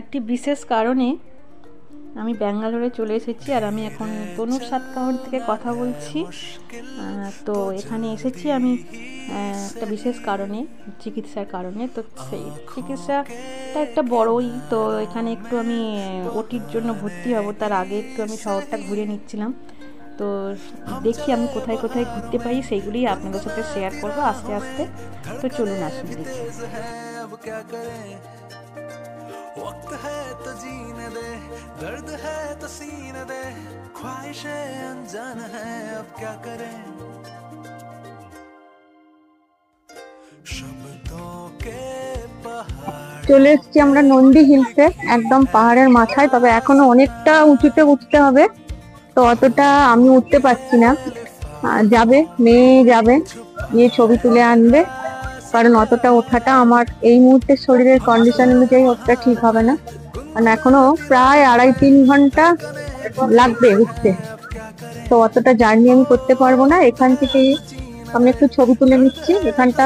একটি বিশেষ কারণে আমি ব্যাঙ্গালোরে চলে এসেছি। আর আমি এখন তনুর সাতকাহন থেকে কথা বলছি। তো এখানে এসেছি আমি একটা বিশেষ কারণে, চিকিৎসার কারণে। তো সেই চিকিৎসাটা একটা বড়ই। তো এখানে একটু আমি ওটির জন্য ভর্তি হব, তার আগে একটু আমি শহরটা ঘুরে নিচ্ছিলাম। তো দেখি আমি কোথায় কোথায় ঘুরতে পারি, সেইগুলি আপনাদের সাথে শেয়ার করবো আস্তে আস্তে। তো চলুন আসুন দেখি। वक्त है तो जीने दे, दर्द है तो सीने दे, ख्वाहिशें अनजान है अब क्या करें, शब्दों के पहाड़। চলে এসেছি আমরা নন্দী হিলসে, একদম পাহাড়ের মাথায়। তবে এখনো অনেকটা উঁচুতে উঠতে হবে, তো অতটা আমি উঠতে পারছি না। যাবে মেয়ে, যাবে গিয়ে ছবি তুলে আনবে, কারণ অতটা ওঠাটা আমার এই মুহূর্তে শরীরের কন্ডিশন অনুযায়ী অতটা ঠিক হবে না। কারণ এখনো প্রায় 2.5-3 ঘন্টা লাগবে উঠতে, তো অতটা জার্নি আমি করতে পারবো না। এখান থেকে আমি একটু ছবি তুলে নিচ্ছি। এখানটা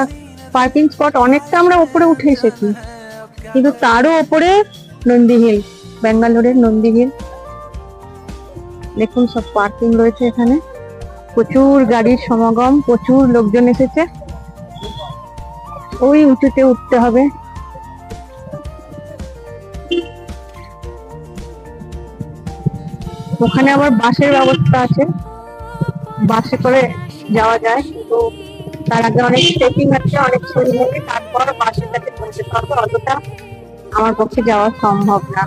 পার্কিং স্পট অনেকটা আমরা উপরে উঠে এসেছি, কিন্তু তারও উপরে নন্দী হিল, ব্যাঙ্গালোরের নন্দী হিল। দেখুন সব পার্কিং রয়েছে এখানে, প্রচুর গাড়ির সমাগম, প্রচুর লোকজন এসেছে। ওই উঁচুতে উঠতে হবে। ওখানে আবার বাসের ব্যবস্থা আছে, বাসে করে যাওয়া যায়। তো তার আগে অনেক স্টেপিং আছে, অনেক সিঁড়ি হবে, তারপর বাসের কাছে পৌঁছতে হবে। অতটা আমার পক্ষে যাওয়া সম্ভব না।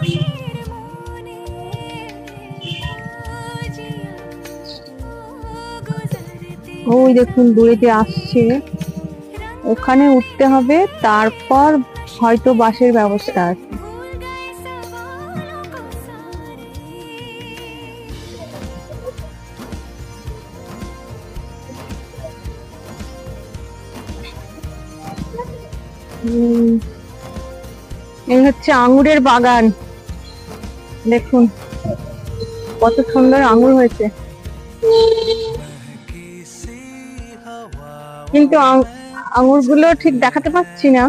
ওই দেখুন দূরে যে আসছে, ওখানে উঠতে হবে, তারপর হয়তো বাসের ব্যবস্থা আছে। এই হচ্ছে আঙুরের বাগান, দেখুন কত সুন্দর আঙুর হয়েছে, কিন্তু আঙুরগুলো ঠিক দেখাতে পাচ্ছি না,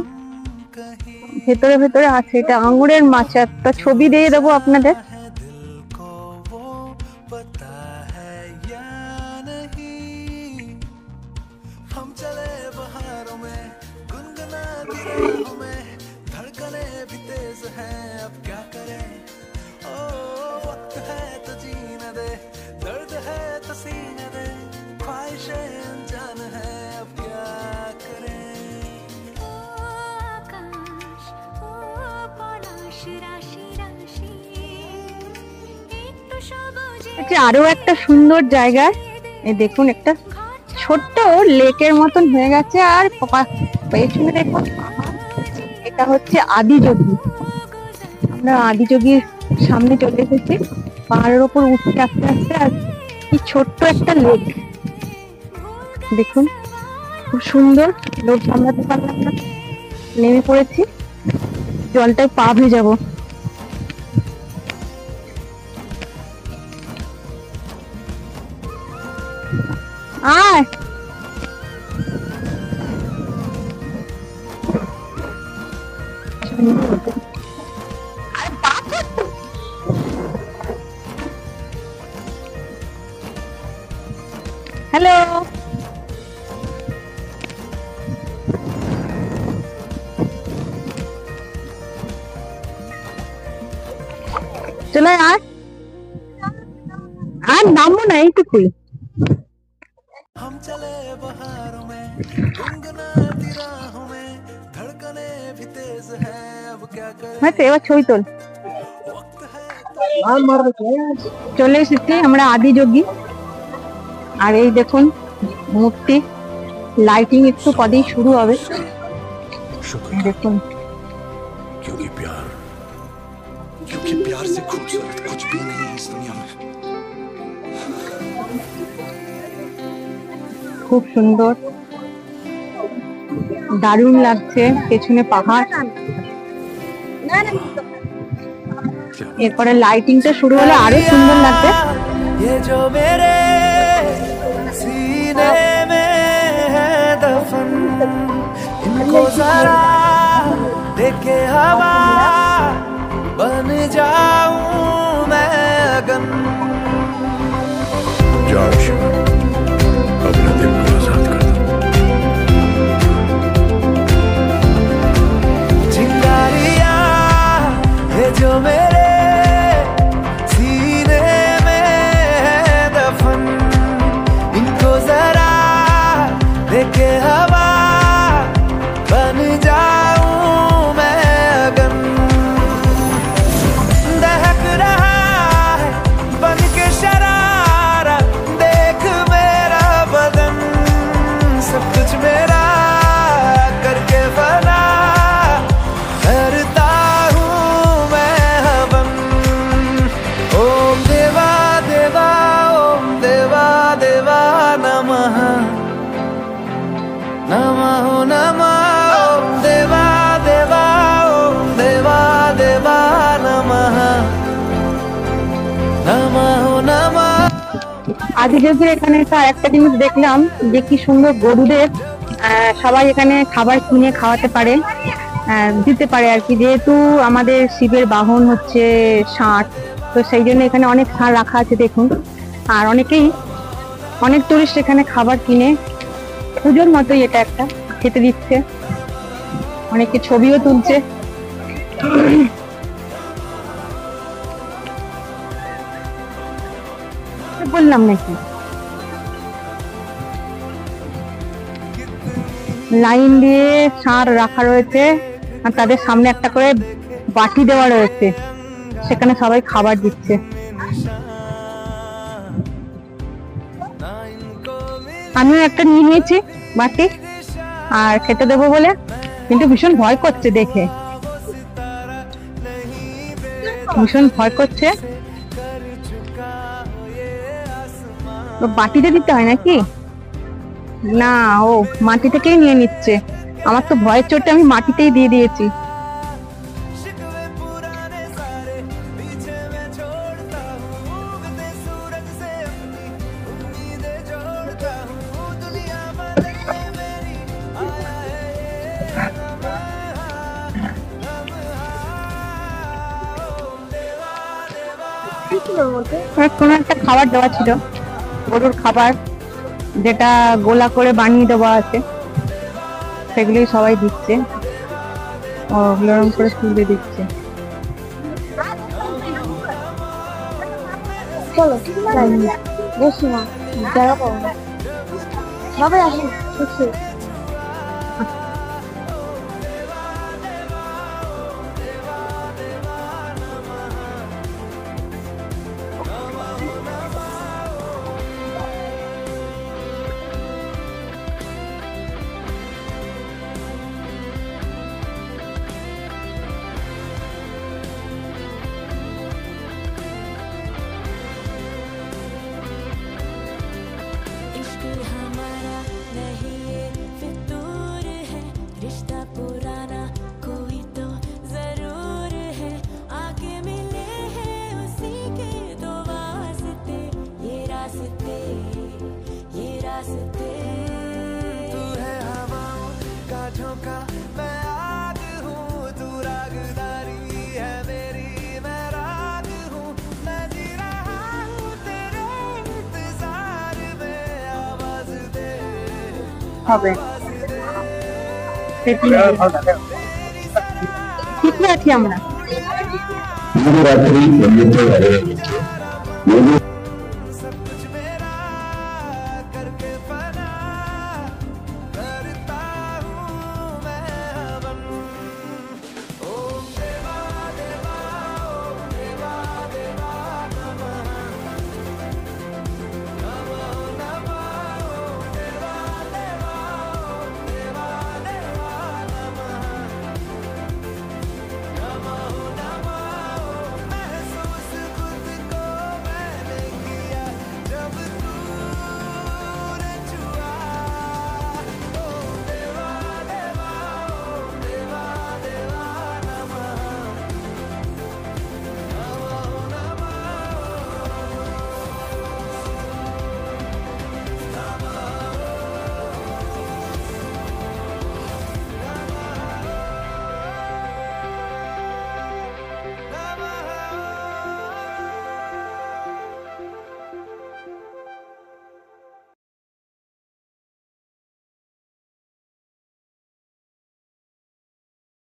ভেতরে ভেতরে আছে। এটা আঙুরের মাচা, একটা ছবি দিয়ে দেবো আপনাদের। আরো একটা সুন্দর জায়গা, এই দেখুন একটা ছোট্ট লেকের মতন হয়ে গেছে, আর পেছনে দেখুন এটা হচ্ছে আদিযোগী। আমরা আদিযোগীর সামনে চলে এসেছি, পাহাড়ের ওপর উঠতে আস্তে আস্তে। আর কি ছোট্ট একটা লেক, দেখুন খুব সুন্দর। লোক সামলাতে পারলাম না, নেমে পড়েছি, জলটায় পা ভেজাবো। আয় হ্যালো, চলে আর নামবো না, এইটুকুই। हम चले बहारों में, गुनगुनाती राहों में, धड़कने भी तेज है अब क्या करें। मैं तेरा ছবি তোল। চলে এসেছি আমরা আদিযোগী। আর এই দেখুন মূর্তি, লাইটিং একটু পরেই শুরু হবে। দেখুন क्योंकि प्यार से खूबसूरत कुछ भी नहीं है इस दुनिया में। খুব সুন্দর, দারুণ লাগছে, পেছনে পাহাড়। এরপরে লাইটিংটা শুরু হলে আরো সুন্দর লাগবে। ये जो मेरे सीने में है दफन, इनको जरा देखे हवा जाऊं मैं अगन। जॉर्ज, अपने दिल को आजाद कर दो। चिंगारियां है जो मेरे सीने में है दफन, इनको जरा लेके हवा बन जाऊं मैं अगन। दहक रहा है बन के शरारा, देख मेरा बदन, सब कुछ मेरा करके फना करता हूँ मैं हवन। ओम देवा देवा, ओम देवा देवा नमः, नमः नमः। ओम देवा देवा, ओम देवा देवा नमः, नमः नमः। আদিযোগীর এখানে তো আরেকটা জিনিস দেখলাম যে কি সুন্দর গরুদের সবাই এখানে খাবার কিনে খাওয়াতে পারে, দিতে পারে আর কি। যেহেতু আমাদের শিবের বাহন হচ্ছে ষাঁড়, তো সেই জন্য এখানে অনেক ষাঁড় রাখা আছে দেখুন। আর অনেক টুরিস্ট এখানে খাবার কিনে পুজোর মতোই এটা একটা খেতে দিচ্ছে, অনেকে ছবিও তুলছে। বললাম নাকি লাইন দিয়ে ষাঁড় রাখা রয়েছে, আর তাদের সামনে একটা করে বাটি দেওয়া রয়েছে, সেখানে সবাই খাবার দিচ্ছে। আমিও একটা নিয়ে নিয়েছি বাটি, আর খেতে দেবো বলে, কিন্তু ভীষণ ভয় করছে দেখে, ভীষণ ভয় করছে। তো বাটিতে দিতে হয় নাকি? না, ও মাটি থেকেই নিয়ে নিচ্ছে। আমার তো ভয়ের চোটে আমি মাটিতেই দিয়ে দিয়েছি। কোন একটা খাবার দেওয়া ছিল, গরুর খাবার, যেটা গোলা করে বানিয়ে দেওয়া আছে, সেগুলোই সবাই দিচ্ছে, গরম করে তুলে দিচ্ছে। চলো বেশি না জায়গা পাবো না, সবাই আসুন। तू है हवाओं का झोंका, मैं आग हूँ, तू रागदारी है मेरी, मैं राग हूँ, मैं जी रहा हूँ तेरे इंतजार में। आवाज दे হবে ঠিক আছে। আমরা রাত্রি